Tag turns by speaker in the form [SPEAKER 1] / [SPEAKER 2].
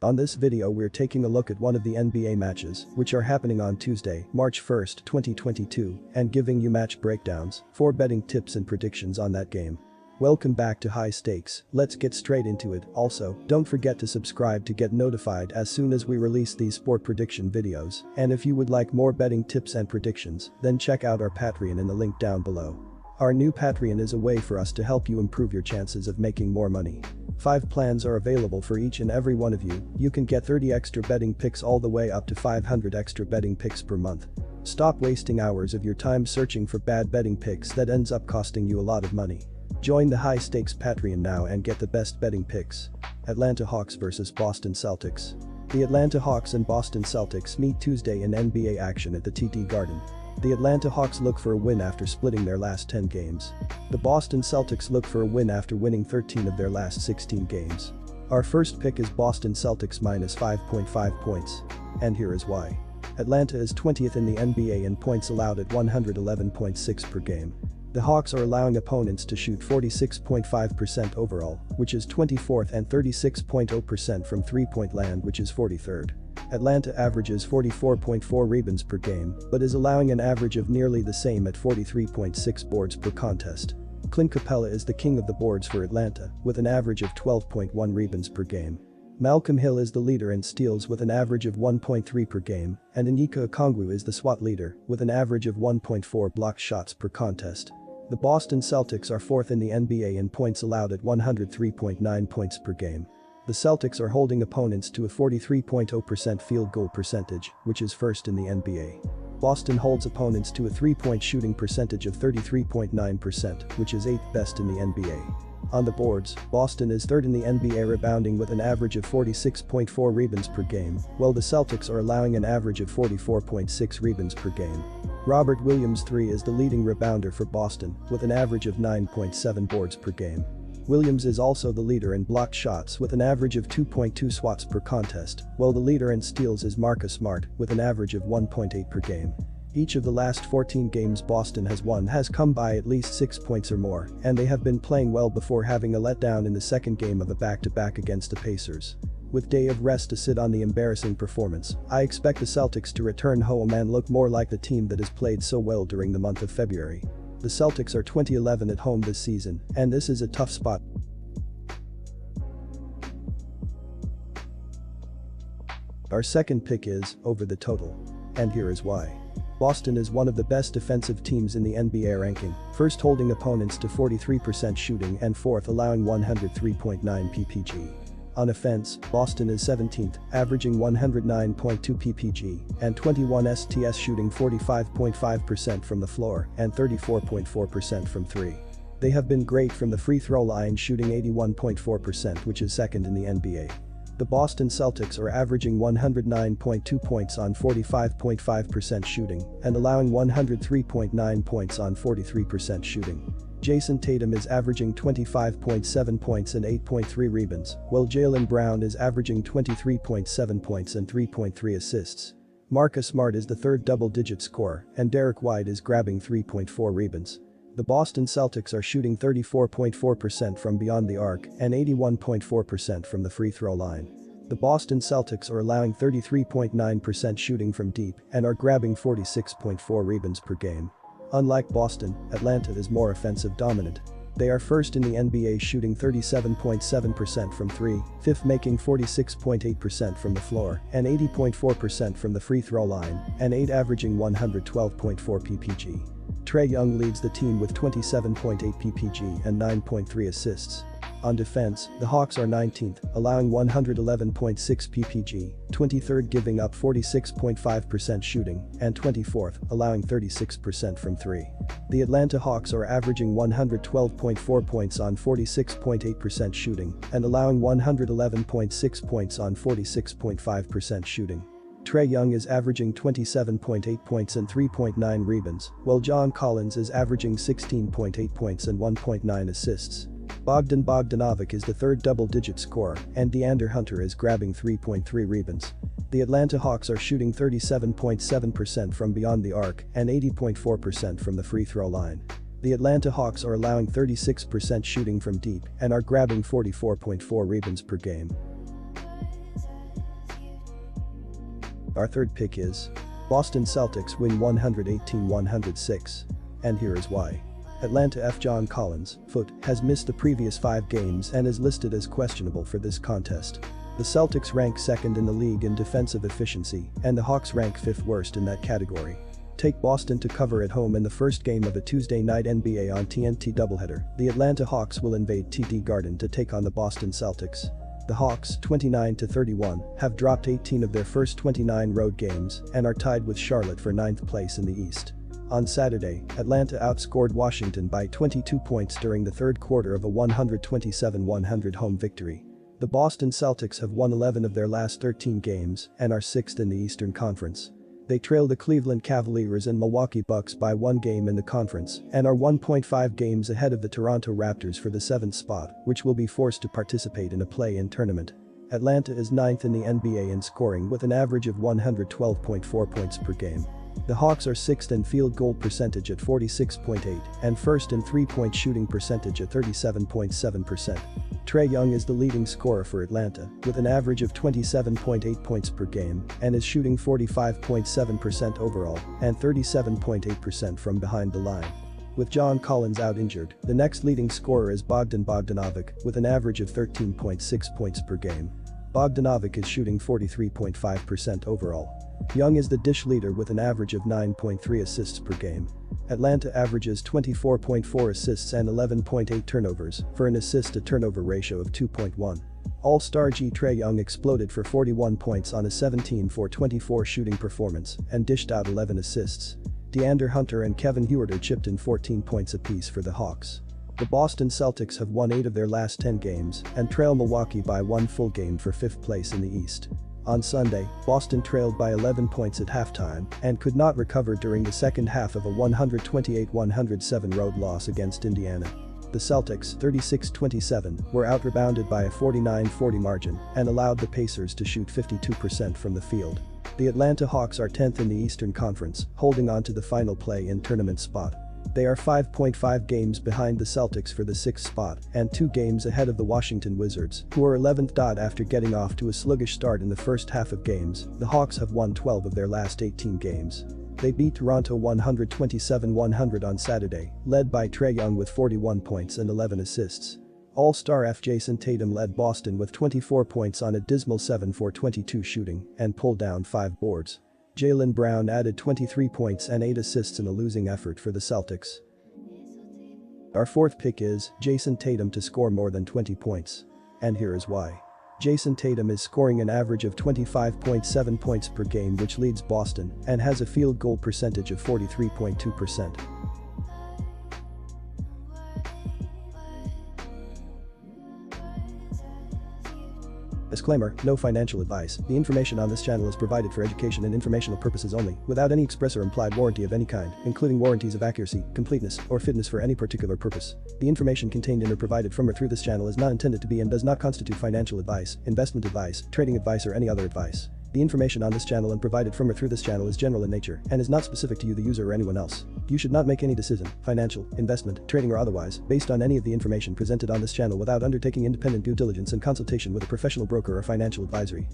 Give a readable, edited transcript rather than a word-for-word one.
[SPEAKER 1] On this video we're taking a look at one of the NBA matches, which are happening on Tuesday, March 1st, 2022, and giving you match breakdowns, 4 betting tips and predictions on that game. Welcome back to High Stakes, let's get straight into it. Also, don't forget to subscribe to get notified as soon as we release these sport prediction videos, and if you would like more betting tips and predictions, then check out our Patreon in the link down below. Our new Patreon is a way for us to help you improve your chances of making more money. 5 plans are available for each and every one of you. You can get 30 extra betting picks all the way up to 500 extra betting picks per month. Stop wasting hours of your time searching for bad betting picks that ends up costing you a lot of money. Join the High Stakes Patreon now and get the best betting picks. Atlanta Hawks vs Boston Celtics. The Atlanta Hawks and Boston Celtics meet Tuesday in NBA action at the TD Garden. The Atlanta Hawks look for a win after splitting their last 10 games. The Boston Celtics look for a win after winning 13 of their last 16 games. Our first pick is Boston Celtics minus 5.5 points. And here is why. Atlanta is 20th in the NBA in points allowed at 111.6 per game. The Hawks are allowing opponents to shoot 46.5% overall, which is 24th, and 36.0% from three-point land, which is 43rd. Atlanta averages 44.4 rebounds per game, but is allowing an average of nearly the same at 43.6 boards per contest. Clint Capella is the king of the boards for Atlanta, with an average of 12.1 rebounds per game. Malcolm Hill is the leader in steals with an average of 1.3 per game, and Onyeka Okongwu is the SWAT leader, with an average of 1.4 blocked shots per contest. The Boston Celtics are 4th in the NBA in points allowed at 103.9 points per game. The Celtics are holding opponents to a 43.0% field goal percentage, which is first in the NBA. Boston holds opponents to a three-point shooting percentage of 33.9%, which is 8th best in the NBA. On the boards, Boston is 3rd in the NBA rebounding with an average of 46.4 rebounds per game, while the Celtics are allowing an average of 44.6 rebounds per game. Robert Williams III is the leading rebounder for Boston, with an average of 9.7 boards per game. Williams is also the leader in blocked shots with an average of 2.2 swats per contest, while the leader in steals is Marcus Smart with an average of 1.8 per game. Each of the last 14 games Boston has won has come by at least 6 points or more, and they have been playing well before having a letdown in the second game of a back-to-back against the Pacers. With day of rest to sit on the embarrassing performance, I expect the Celtics to return home and look more like the team that has played so well during the month of February. The Celtics are 20-11 at home this season, and this is a tough spot. Our second pick is over the total. And here is why. Boston is one of the best defensive teams in the NBA ranking, first holding opponents to 43% shooting and 4th allowing 103.9 ppg. On offense, Boston is 17th, averaging 109.2 ppg, and 21 STS shooting 45.5% from the floor and 34.4% from 3. They have been great from the free throw line, shooting 81.4%, which is 2nd in the NBA. The Boston Celtics are averaging 109.2 points on 45.5% shooting and allowing 103.9 points on 43% shooting. Jason Tatum is averaging 25.7 points and 8.3 rebounds, while Jaylen Brown is averaging 23.7 points and 3.3 assists. Marcus Smart is the 3rd double-digit scorer, and Derek White is grabbing 3.4 rebounds. The Boston Celtics are shooting 34.4% from beyond the arc and 81.4% from the free throw line. The Boston Celtics are allowing 33.9% shooting from deep and are grabbing 46.4 rebounds per game. Unlike Boston, Atlanta is more offensive dominant. They are 1st in the NBA shooting 37.7% from 3, 5th making 46.8% from the floor and 80.4% from the free throw line, and 8th averaging 112.4 ppg. Trae Young leads the team with 27.8 ppg and 9.3 assists. On defense, the Hawks are 19th, allowing 111.6 ppg, 23rd giving up 46.5% shooting, and 24th, allowing 36% from 3. The Atlanta Hawks are averaging 112.4 points on 46.8% shooting and allowing 111.6 points on 46.5% shooting. Trae Young is averaging 27.8 points and 3.9 rebounds, while John Collins is averaging 16.8 points and 1.9 assists. Bogdan Bogdanovic is the 3rd double-digit scorer, and DeAndre Hunter is grabbing 3.3 rebounds. The Atlanta Hawks are shooting 37.7% from beyond the arc and 80.4% from the free throw line. The Atlanta Hawks are allowing 36% shooting from deep and are grabbing 44.4 rebounds per game. Our third pick is Boston Celtics win 118-106. And here is why. Atlanta F. John Collins, foot, has missed the previous 5 games and is listed as questionable for this contest. The Celtics rank second in the league in defensive efficiency, and the Hawks rank 5th worst in that category. Take Boston to cover at home in the first game of a Tuesday night NBA on TNT doubleheader. The Atlanta Hawks will invade TD Garden to take on the Boston Celtics. The Hawks, 29-31, have dropped 18 of their first 29 road games and are tied with Charlotte for 9th place in the East. On Saturday, Atlanta outscored Washington by 22 points during the third quarter of a 127-100 home victory. The Boston Celtics have won 11 of their last 13 games and are 6th in the Eastern Conference. They trail the Cleveland Cavaliers and Milwaukee Bucks by 1 game in the conference and are 1.5 games ahead of the Toronto Raptors for the 7th spot, which will be forced to participate in a play-in tournament. Atlanta is 9th in the NBA in scoring with an average of 112.4 points per game. The Hawks are 6th in field goal percentage at 46.8 and 1st in three-point shooting percentage at 37.7%. Trae Young is the leading scorer for Atlanta with an average of 27.8 points per game and is shooting 45.7% overall and 37.8% from behind the line. With John Collins out injured, the next leading scorer is Bogdan Bogdanovic with an average of 13.6 points per game. Bogdanovic is shooting 43.5% overall. Young is the dish leader with an average of 9.3 assists per game. Atlanta averages 24.4 assists and 11.8 turnovers for an assist-to-turnover ratio of 2.1. All-Star Trae Young exploded for 41 points on a 17-for-24 shooting performance and dished out 11 assists. DeAndre Hunter and Kevin Huerter chipped in 14 points apiece for the Hawks. The Boston Celtics have won 8 of their last 10 games and trail Milwaukee by 1 full game for 5th place in the East. On Sunday, Boston trailed by 11 points at halftime and could not recover during the second half of a 128-107 road loss against Indiana. The Celtics, 36-27, were out-rebounded by a 49-40 margin and allowed the Pacers to shoot 52% from the field. The Atlanta Hawks are 10th in the Eastern Conference, holding on to the final play-in tournament spot. They are 5.5 games behind the Celtics for the 6th spot and 2 games ahead of the Washington Wizards, who are 11th. After getting off to a sluggish start in the first half of games, the Hawks have won 12 of their last 18 games. They beat Toronto 127-100 on Saturday, led by Trae Young with 41 points and 11 assists. All-Star F. Jason Tatum led Boston with 24 points on a dismal 7-for-22 shooting and pulled down 5 boards. Jaylen Brown added 23 points and 8 assists in a losing effort for the Celtics. Our fourth pick is Jason Tatum to score more than 20 points. And here is why. Jason Tatum is scoring an average of 25.7 points per game, which leads Boston and has a field goal percentage of 43.2%. Disclaimer, no financial advice. The information on this channel is provided for education and informational purposes only, without any express or implied warranty of any kind, including warranties of accuracy, completeness, or fitness for any particular purpose. The information contained in or provided from or through this channel is not intended to be and does not constitute financial advice, investment advice, trading advice, or any other advice. The information on this channel and provided from or through this channel is general in nature and is not specific to you, the user, or anyone else. You should not make any decision, financial, investment, trading, or otherwise, based on any of the information presented on this channel without undertaking independent due diligence and consultation with a professional broker or financial advisory.